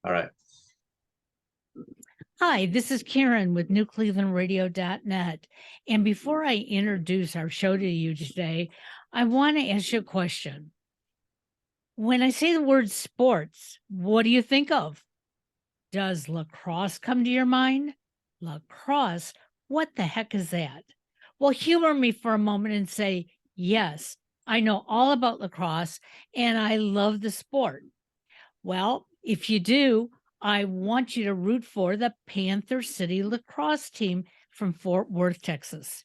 All right. Hi, this is Karen with newclevelandradio.net. And before I introduce our show to you today, I want to ask you a question. When I say the word sports, what do you think of? Does lacrosse come to your mind? Lacrosse? What the heck is that? Well, humor me for a moment and say, yes, I know all about lacrosse and I love the sport. Well, if you do, I want you to root for the Panther City lacrosse team from Fort Worth, Texas.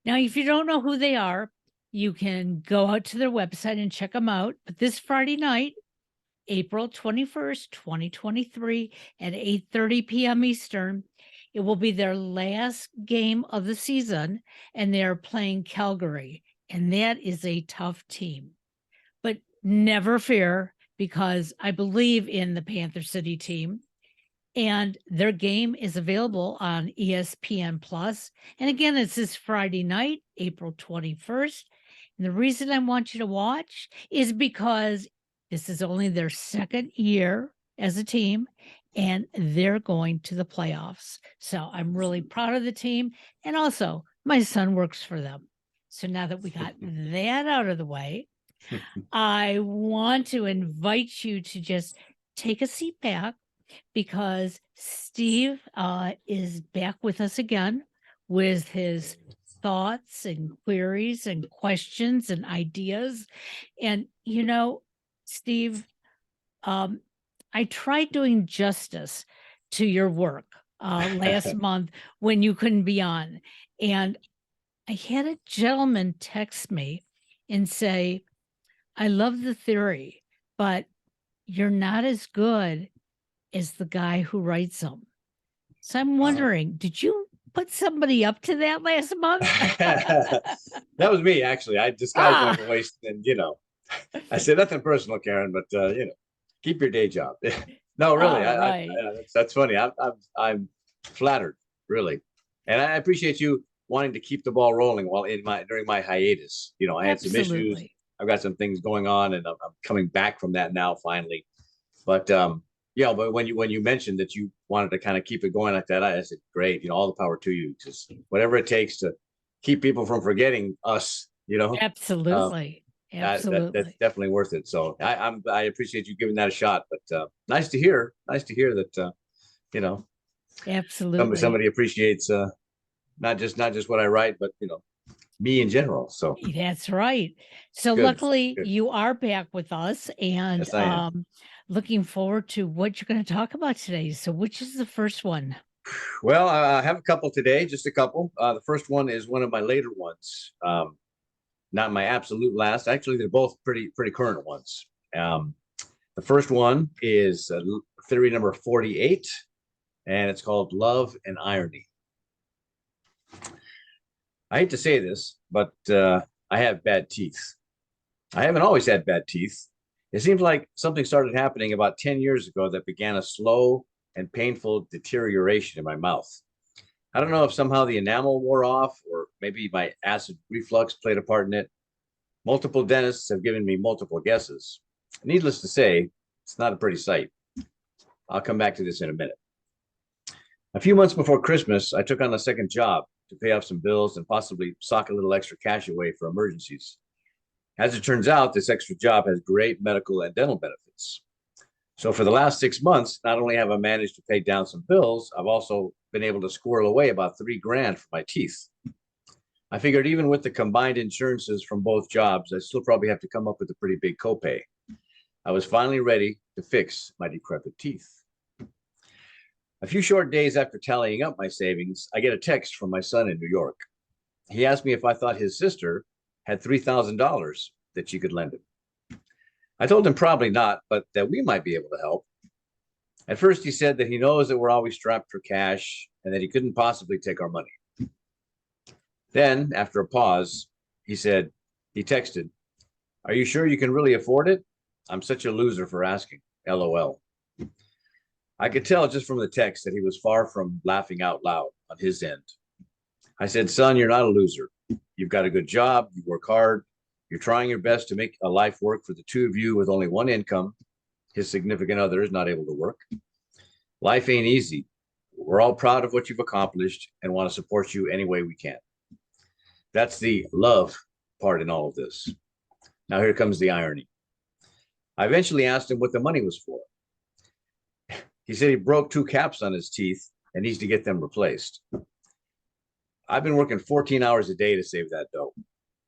Now, if you don't know who they are, you can go out to their website and check them out. But this Friday night, April 21st, 2023 at 8:30 p.m. Eastern, it will be their last game of the season and they are playing Calgary, and that is a tough team. But never fear, because I believe in the Panther City team, and their game is available on ESPN Plus. And again, it's this Friday night, April 21st. And the reason I want you to watch is because this is only their second year as a team and they're going to the playoffs. So I'm really proud of the team. And also, my son works for them. So now that we got that out of the way, I want to invite you to just take a seat back, because Steve is back with us again with his thoughts and queries and questions and ideas. And, Steve, I tried doing justice to your work last month when you couldn't be on. And I had a gentleman text me and say, I love the theory, but you're not as good as the guy who writes them. So I'm wondering, did you put somebody up to that last month? That was me, actually. I disguised my voice, and I said nothing personal, Karen, but keep your day job. No, really, Right. that's funny. I'm flattered, really, and I appreciate you wanting to keep the ball rolling while during my hiatus. I had some issues. Absolutely. I've got some things going on, and I'm coming back from that now finally. But but when you mentioned that you wanted to kind of keep it going like that, I said, great. All the power to you. Just whatever it takes to keep people from forgetting us. Absolutely. That's Absolutely. definitely worth it. So I appreciate you giving that a shot. But nice to hear. Nice to hear that Absolutely. somebody appreciates not just what I write, but me in general. So That's right. So good. luckily Good. you are back with us, and Yes, I am. looking forward to what you're going to talk about today. So which is the first one? Well, I have a couple today, just a couple. The first one is one of my later ones, not my absolute last. Actually, they're both pretty current ones. The first one is theory number 48, and it's called Love and Irony. I hate to say this, but I have bad teeth. I haven't always had bad teeth. It seems like something started happening about 10 years ago that began a slow and painful deterioration in my mouth. I don't know if somehow the enamel wore off, or maybe my acid reflux played a part in it. Multiple dentists have given me multiple guesses. Needless to say, it's not a pretty sight. I'll come back to this in a minute. A few months before Christmas, I took on a second job to pay off some bills and possibly sock a little extra cash away for emergencies. As it turns out, this extra job has great medical and dental benefits. So for the last 6 months, not only have I managed to pay down some bills, I've also been able to squirrel away about $3,000 for my teeth. I figured even with the combined insurances from both jobs, I still probably have to come up with a pretty big copay. I was finally ready to fix my decrepit teeth. A few short days after tallying up my savings, I get a text from my son in New York. He asked me if I thought his sister had $3,000 that she could lend him. I told him probably not, but that we might be able to help. At first, he said that he knows that we're always strapped for cash and that he couldn't possibly take our money. Then, after a pause, he texted, "Are you sure you can really afford it? I'm such a loser for asking. LOL." I could tell just from the text that he was far from laughing out loud on his end. I said, "Son, you're not a loser. You've got a good job. You work hard. You're trying your best to make a life work for the two of you with only one income. his significant other is not able to work. Life ain't easy. We're all proud of what you've accomplished and want to support you any way we can. That's the love part in all of this. Now, here comes the irony. I eventually asked him what the money was for. He said he broke 2 caps on his teeth and needs to get them replaced. I've been working 14 hours a day to save that dough.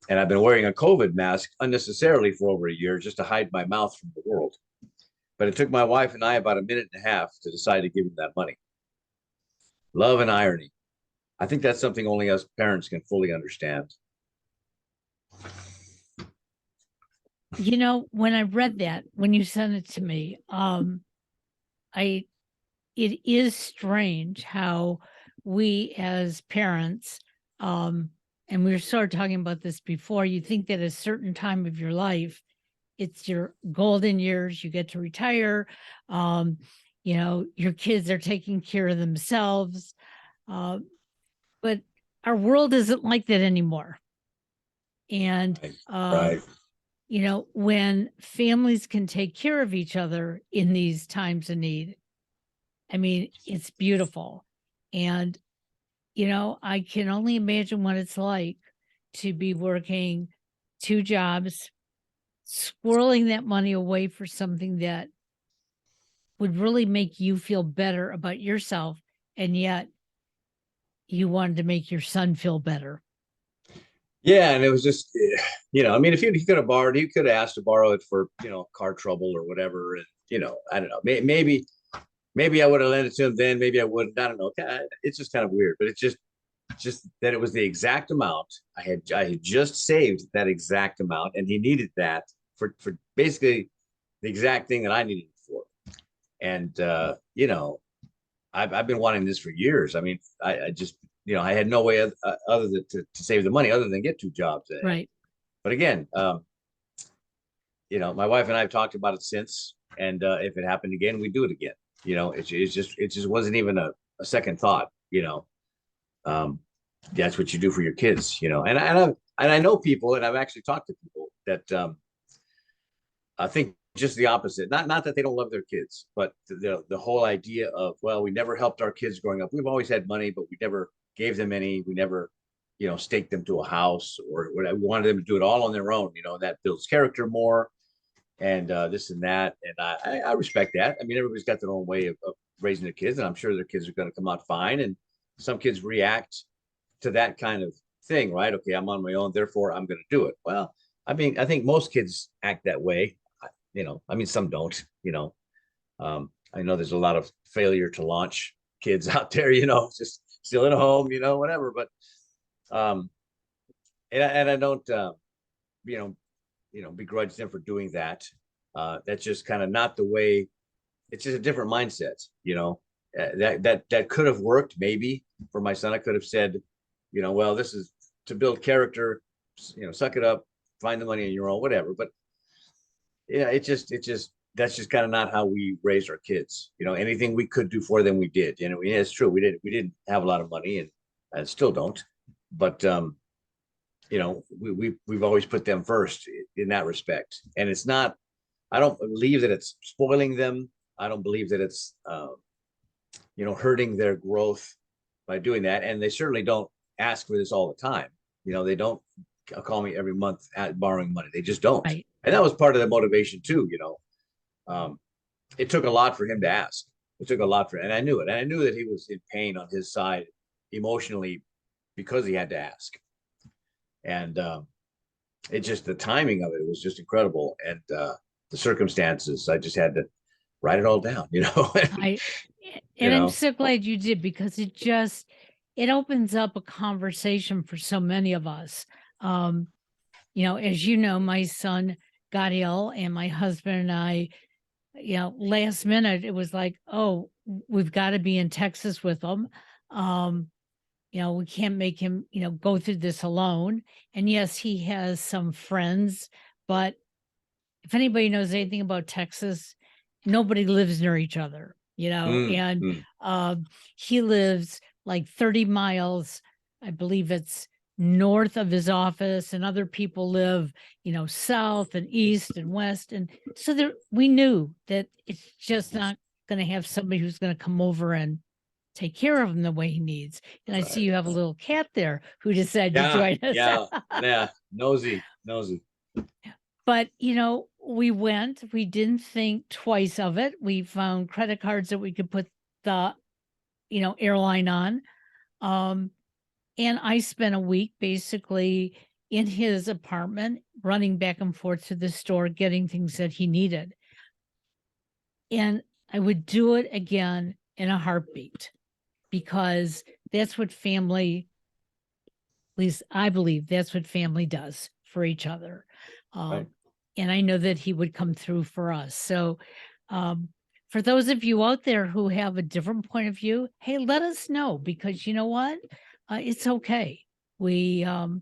And I've been wearing a COVID mask unnecessarily for over a year just to hide my mouth from the world. But it took my wife and I about a minute and a half to decide to give him that money. Love and irony. I think that's something only us parents can fully understand. You know, when I read that, when you sent it to me, it is strange how we as parents, and we were sort of talking about this before, you think that at a certain time of your life, it's your golden years, you get to retire, you know, your kids are taking care of themselves. But our world isn't like that anymore. And, Right. you know, when families can take care of each other in these times of need, I mean, it's beautiful. And, you know, I can only imagine what it's like to be working 2 jobs, squirreling that money away for something that would really make you feel better about yourself. And yet you wanted to make your son feel better. Yeah, and it was just, I mean, if he could have borrowed, he could have asked to borrow it for, car trouble or whatever. And, I don't know, maybe I would have lent it to him then. Maybe I wouldn't. I don't know. It's just kind of weird, but it's just that it was the exact amount. I had just saved that exact amount, and he needed that for basically the exact thing that I needed it for. And I've been wanting this for years. I mean, I just I had no way other than to save the money other than get 2 jobs. Right. But again, my wife and I have talked about it since, and if it happened again, we do it again. It just wasn't even a second thought. That's what you do for your kids. And I know people, and I've actually talked to people that I think just the opposite. Not that they don't love their kids, but the whole idea of, well, we never helped our kids growing up. We've always had money, but we never gave them any. We never, staked them to a house or whatever. We wanted them to do it all on their own. That builds character more, and this and that. And I respect that. I mean, everybody's got their own way of raising their kids, and I'm sure their kids are going to come out fine. And some kids react to that kind of thing, right? Okay, I'm on my own, therefore I'm going to do it. Well, I mean, I think most kids act that way. I mean, some don't. I know there's a lot of failure to launch kids out there. Just still at home, whatever. But and I don't begrudge them for doing that. That's just kind of not the way. It's just a different mindset. That could have worked maybe for my son. I could have said, well, this is to build character. Suck it up, find the money on your own, whatever. But that's just kind of not how we raised our kids. Anything we could do for them, we did. It's true. We didn't have a lot of money, and I still don't. But we've always put them first in that respect. And it's not. I don't believe that it's spoiling them. I don't believe that it's hurting their growth by doing that. And they certainly don't ask for this all the time. They don't call me every month at borrowing money. They just don't. Right. And that was part of the motivation too. It took a lot for him to ask. It took a lot and I knew it. And I knew that he was in pain on his side emotionally because he had to ask. And it just, the timing of it was just incredible. And the circumstances, I just had to write it all down, I'm so glad you did, because it opens up a conversation for so many of us. As you know, my son got ill, and my husband and I, last minute, it was like, oh, we've got to be in Texas with him. We can't make him, go through this alone. And yes, he has some friends, but if anybody knows anything about Texas, nobody lives near each other, and he lives like 30 miles, I believe it's north of his office, and other people live, south and east and west. And so we knew that it's just not going to have somebody who's going to come over and take care of him the way he needs. And I see you have a little cat there who decided to join us. Yeah. Nosy. But, we didn't think twice of it. We found credit cards that we could put the, airline on. And I spent a week basically in his apartment, running back and forth to the store, getting things that he needed. And I would do it again in a heartbeat, because that's what family, at least I believe that's what family does for each other. Right. And I know that he would come through for us. So for those of you out there who have a different point of view, hey, let us know, because you know what? It's okay. We all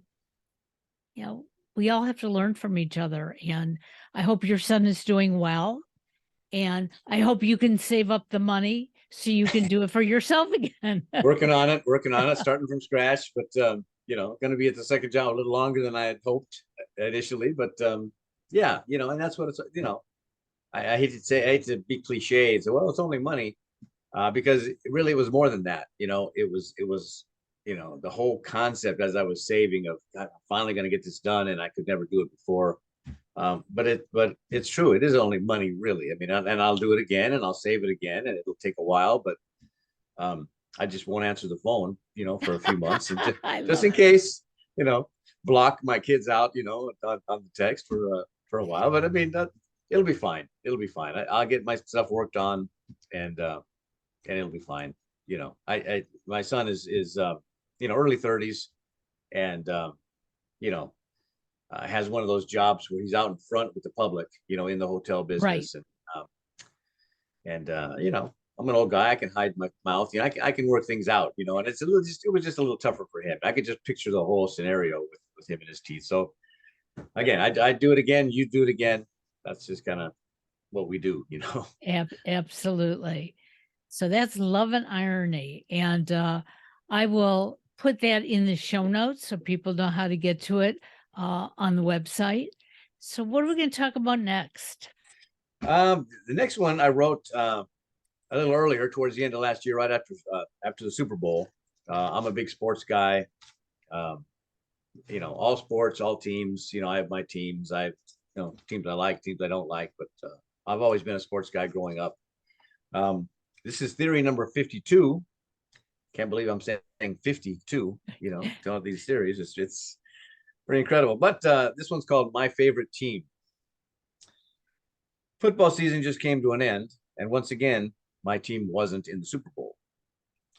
have to learn from each other. And I hope your son is doing well. And I hope you can save up the money so you can do it for yourself again. working on it, starting from scratch, but going to be at the second job a little longer than I had hoped initially, but yeah, and that's what it's, I hate to be cliche. So, well, it's only money, because it really was more than that. It was, the whole concept as I was saving of, God, I'm finally going to get this done, and I could never do it before. But it's true. It is only money, really. I mean, and I'll do it again, and I'll save it again, and it'll take a while, but I just won't answer the phone, for a few months, and just in case, block my kids out, on the text for a while. But I mean, it'll be fine. It'll be fine. I'll get my stuff worked on, and it'll be fine. My son is early 30s, and has one of those jobs where he's out in front with the public, in the hotel business. Right. And I'm an old guy. I can hide my mouth. I can work things out, and it was just a little tougher for him. I could just picture the whole scenario with him and his teeth. So again, I'd do it again. You do it again. That's just kind of what we do, Absolutely. So that's Love and Irony. And I will put that in the show notes so people know how to get to it on the website. So what are we going to talk about next? The next one I wrote a little earlier, towards the end of last year, right after the Super Bowl. I'm a big sports guy. All sports, all teams. I have my teams. I have teams I like, teams I don't like, but I've always been a sports guy growing up. This is theory number 52. Can't believe I'm saying 52. All these theories. It's pretty incredible. But this one's called My Favorite Team. Football season just came to an end, and once again, my team wasn't in the Super Bowl.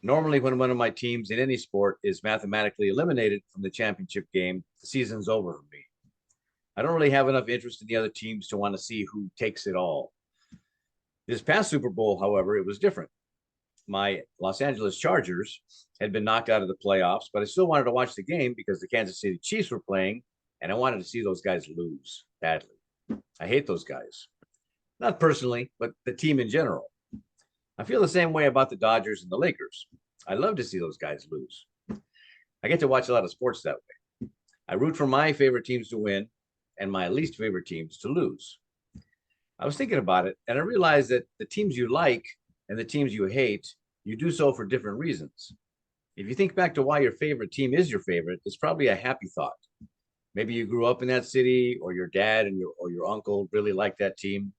Normally, when one of my teams in any sport is mathematically eliminated from the championship game, the season's over for me. I don't really have enough interest in the other teams to want to see who takes it all. This past Super Bowl, however, it was different. My Los Angeles Chargers had been knocked out of the playoffs, but I still wanted to watch the game because the Kansas City Chiefs were playing, and I wanted to see those guys lose badly. I hate those guys. Not personally, but the team in general. I feel the same way about the Dodgers and the Lakers. I love to see those guys lose. I get to watch a lot of sports that way. I root for my favorite teams to win and my least favorite teams to lose. I was thinking about it, and I realized that the teams you like and the teams you hate, you do so for different reasons. If you think back to why your favorite team is your favorite, it's probably a happy thought. Maybe you grew up in that city, or your dad and your uncle really liked that team.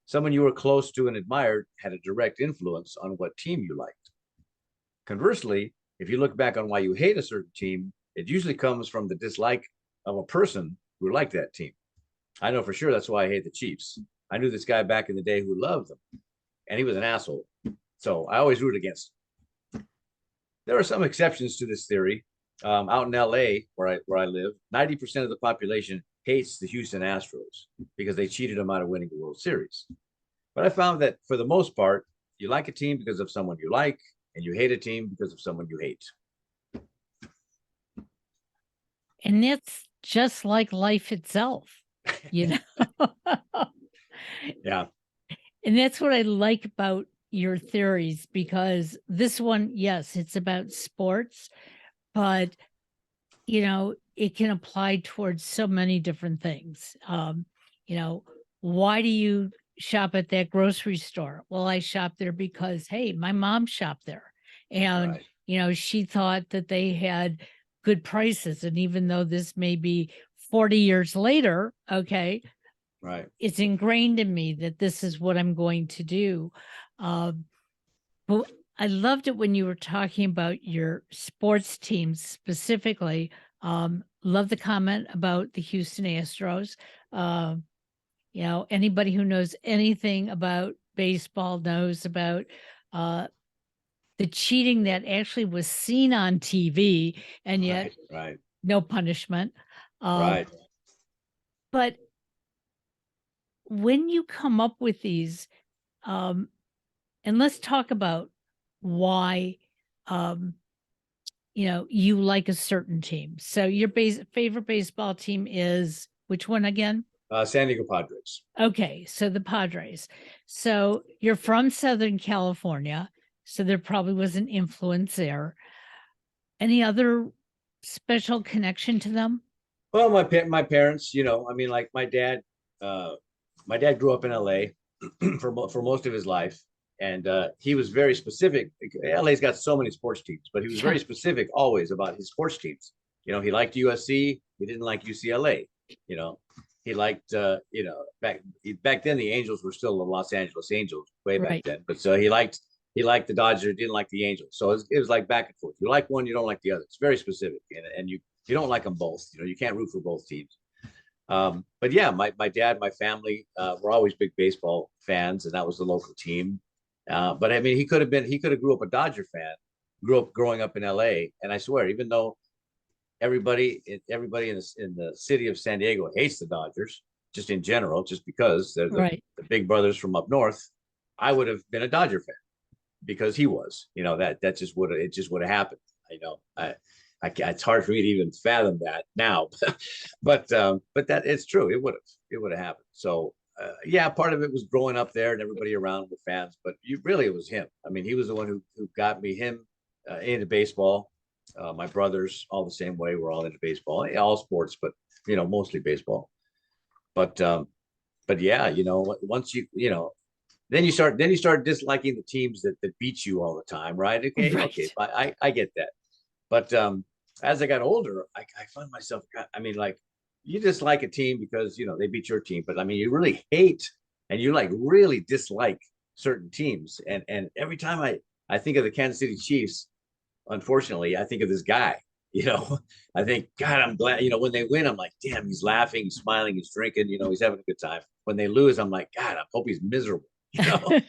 Someone you were close to and admired had a direct influence on what team you liked. Conversely, if you look back on why you hate a certain team, it usually comes from the dislike of a person who liked that team. I know for sure that's why I hate the Chiefs. I knew this guy back in the day who loved them, and he was an asshole. So I always root against him. There are some exceptions to this theory. Out in LA, where I live, 90% of the population hates the Houston Astros because they cheated them out of winning the World Series. But I found that for the most part, you like a team because of someone you like, and you hate a team because of someone you hate. And that's just like life itself, Yeah. And that's what I like about your theories, because this one, yes, it's about sports, but it can apply towards so many different things. You know, why do you shop at that grocery store? Well, I shop there because, hey, my mom shopped there. And, Right. she thought that they had good prices. And even though this may be 40 years later, okay, Right. it's ingrained in me that this is what I'm going to do. Um, but I loved it when you were talking about your sports teams specifically. Love the comment about the Houston Astros. Um, anybody who knows anything about baseball knows about uh, the cheating that actually was seen on TV and yet Right. Right. no punishment. Uh, Right. but when you come up with these, um, and let's talk about why um, you like a certain team. So your favorite baseball team is which one again? San Diego Padres. Okay, so the Padres. So you're from Southern California, so there probably was an influence there. Any other special connection to them? Well, my parents, I mean, like uh, my dad grew up in LA for most of his life, and he was very specific. LA's got so many sports teams, but he was very specific always about his sports teams. He liked USC. He didn't like UCLA. You know, he liked back then the Angels were still the Los Angeles Angels way back Right. then, but so he liked the Dodgers, didn't like the Angels. So it was like back and forth. You like one, you don't like the other. It's very specific, and you don't like them both. You can't root for both teams. But yeah, my dad, my family were always big baseball fans, and that was the local team. But I mean, he could have grew up a Dodger fan, growing up in L.A. And I swear, even though everybody in the city of San Diego hates the Dodgers, just in general, just because they're Right. the big brothers from up north, I would have been a Dodger fan because he was. That just would have happened. It's hard for me to even fathom that now, but that it's true. It would have happened. So yeah, part of it was growing up there and everybody around were fans, but really it was him. I mean, he was the one who got me into baseball. My brothers all the same way. We're all into baseball, all sports, but mostly baseball. But yeah, once then you start disliking the teams that beat you all the time, right? Okay, okay, Right. I get that. But as I got older, I found myself. I mean, like you dislike a team because they beat your team, but I mean, you really hate and you like really dislike certain teams. And every time I think of the Kansas City Chiefs, unfortunately, I think of this guy. You know, I think God, I'm glad. When they win, I'm like, damn, he's laughing, he's smiling, he's drinking. He's having a good time. When they lose, I'm like, God, I hope he's miserable. You know,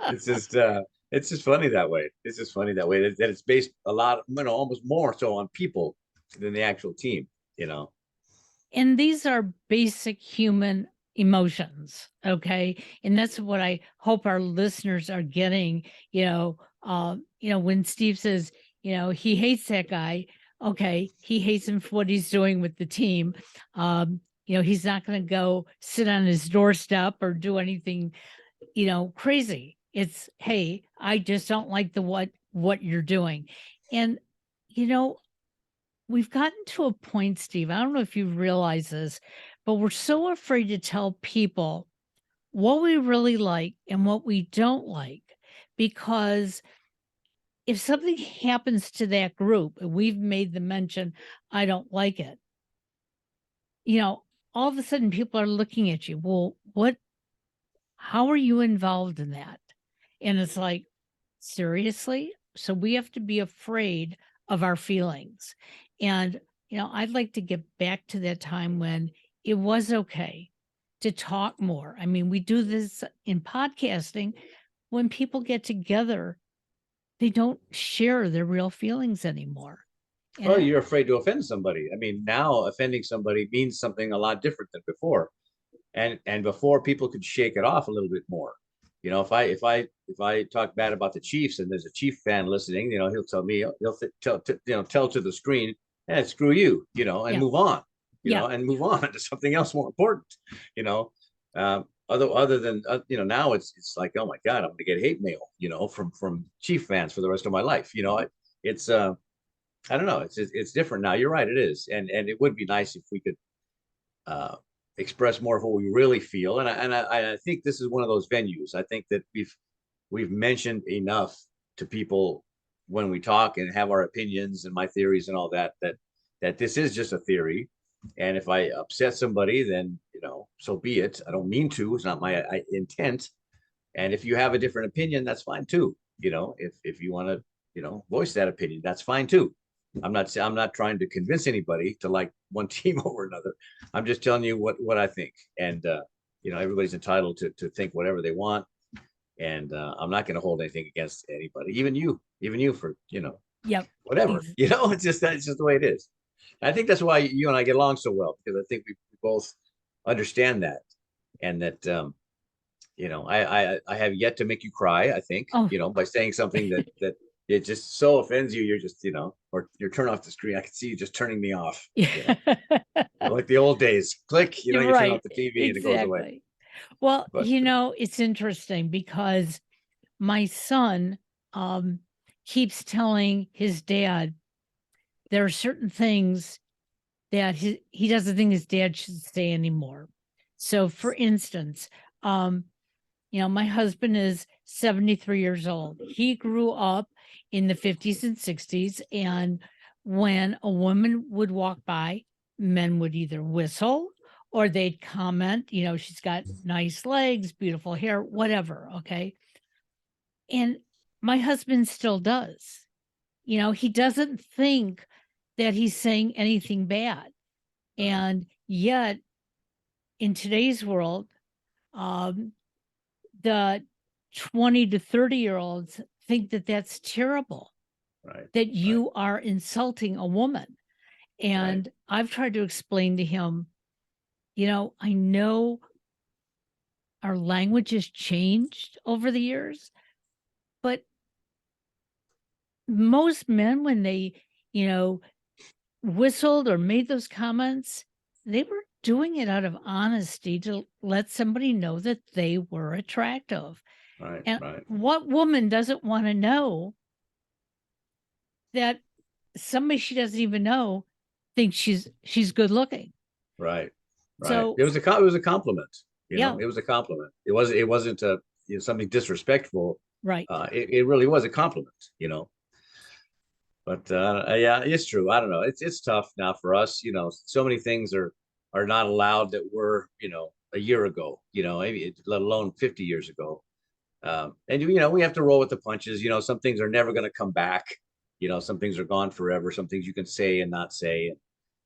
it's just it's just funny that way. It's just funny that way that it's based a lot, almost more so on people than the actual team. You know. And these are basic human emotions, okay? And that's what I hope our listeners are getting, when Steve says, he hates that guy, okay, he hates him for what he's doing with the team. He's not going to go sit on his doorstep or do anything, crazy. It's, hey, I just don't like the what you're doing. And you know, we've gotten to a point, Steve. I don't know if you realize this, but we're so afraid to tell people what we really like and what we don't like because if something happens to that group and we've made the mention, I don't like it, you know, all of a sudden people are looking at you. Well, how are you involved in that? And it's like, seriously? So we have to be afraid of our feelings. And, I'd like to get back to that time when it was okay to talk more. I mean, we do this in podcasting. When people get together, they don't share their real feelings anymore. Well, And you're afraid to offend somebody. I mean, now offending somebody means something a lot different than before. And before people could shake it off a little bit more. If I talk bad about the Chiefs and there's a Chief fan listening, he'll tell me tell to the screen, and screw you, and yeah, move on, yeah, and move on to something else more important, you know. Other than now it's like, oh my God, I'm gonna get hate mail, from Chief fans for the rest of my life. It's I don't know. It's different now. You're right. It is, and it would be nice if we could uh, express more of what we really feel. And I think this is one of those venues. I think that we've mentioned enough to people when we talk and have our opinions and my theories and all that that this is just a theory. And if I upset somebody, then so be it. I don't mean to. It's not my intent. And if you have a different opinion, that's fine too. If you want to, voice that opinion, that's fine too. I'm not trying to convince anybody to like one team over another. I'm just telling you what I think. And everybody's entitled to think whatever they want. And I'm not going to hold anything against anybody, even you for Yep. whatever. It's just the way it is. I think that's why you and I get along so well, because I think we both understand that, and that I have yet to make you cry. I think Oh, by saying something that it just so offends you. You're just or you're turn off the screen. I can see you just turning me off. yeah. Like the old days. Click. You're You turn right. off the TV and it goes away. Exactly. Well, But it's interesting because my son um, keeps telling his dad there are certain things that he doesn't think his dad should say anymore. So, for instance, my husband is 73 years old. He grew up in the 50s and 60s. And when a woman would walk by, men would either whistle or they'd comment, she's got nice legs, beautiful hair, whatever. Okay. And my husband still does. He doesn't think that he's saying anything bad. And yet, in today's world, um, the 20 to 30-year-olds think that that's terrible, right, that right, you are insulting a woman. And I've tried to explain to him, I know our language has changed over the years, but most men, when they, you know, whistled or made those comments, they were doing it out of honesty to let somebody know that they were attractive. right, And right, what woman doesn't want to know that somebody she doesn't even know thinks she's good looking? right, right. So, It was a compliment. yeah, It was a compliment. It wasn't a something disrespectful. right. It really was a compliment. But yeah, it's true. I don't know. It's tough now for us. So many things are not allowed that were a year ago. Maybe let alone 50 years ago. And we have to roll with the punches. Some things are never going to come back. Some things are gone forever. Some things you can say and not say,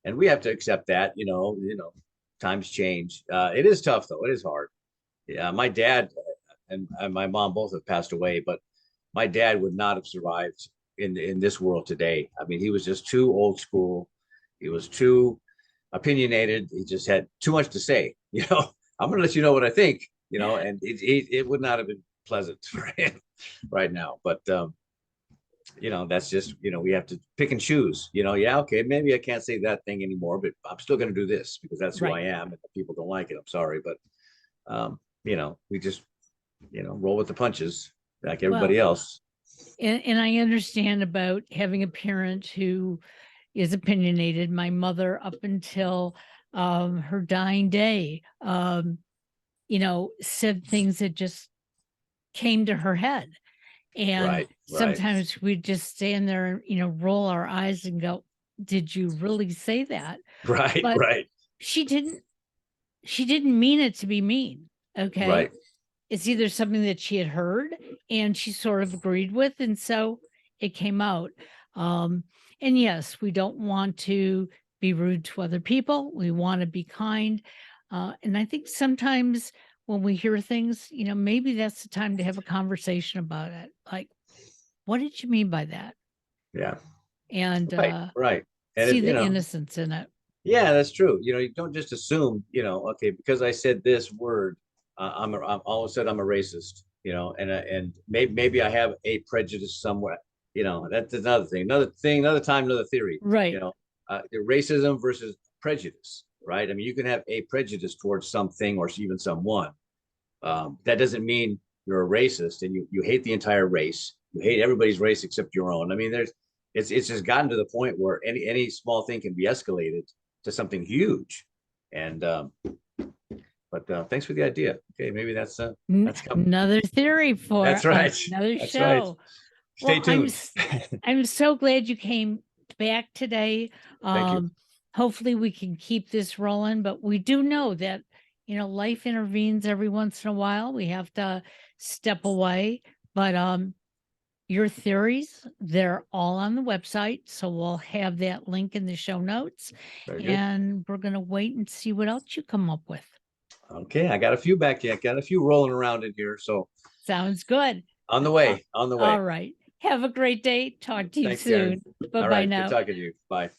and we have to accept that. Times change. It is tough though. It is hard. Yeah, my dad and my mom both have passed away, but my dad would not have survived in this world today. I mean, he was just too old school. He was too opinionated. He just had too much to say. I'm going to let you know what I think. And it would not have been pleasant for him right now. But that's just we have to pick and choose. Yeah, okay, maybe I can't say that thing anymore, but I'm still going to do this because that's who I Right. am. And if people don't like it, I'm sorry, but we just roll with the punches like Well, everybody else. and I understand about having a parent who is opinionated. My mother, up until her dying day, said things that just came to her head. And Right, right, sometimes we'd just stand there and, roll our eyes and go, did you really say that? right, But right, she didn't she didn't mean it to be mean. Okay. right. It's either something that she had heard and she sort of agreed with, and so it came out. Um, and yes, we don't want to be rude to other people. We want to be kind. And I think sometimes when we hear things, maybe that's the time to have a conversation about it. Like, what did you mean by that? Yeah, And right, right. And see if the innocence in it. yeah, that's true. You don't just assume, okay, because I said this word, I'm all of a sudden I'm a racist, and maybe I have a prejudice somewhere. That's another thing, another time, another theory. Right. The racism versus prejudice, right? I mean, you can have a prejudice towards something or even someone. That doesn't mean you're a racist and you hate the entire race. You hate everybody's race except your own. I mean, it's just gotten to the point where any small thing can be escalated to something huge. And but thanks for the idea. Okay, maybe that's coming. Another theory for That's right. another That's show. right. Stay Well, tuned. I'm so glad you came back today. Thank you. Hopefully we can keep this rolling, but we do know that, life intervenes every once in a while. We have to step away, but your theories, they're all on the website. So we'll have that link in the show notes, Very good. and we're going to wait and see what else you come up with. Okay, I got a few back yet. Got a few rolling around in here. So Sounds good. on the way. On the way. All right. Have a great day. Talk to you Thanks, soon. Karen. Bye All bye right. now. Good talking to you. Bye.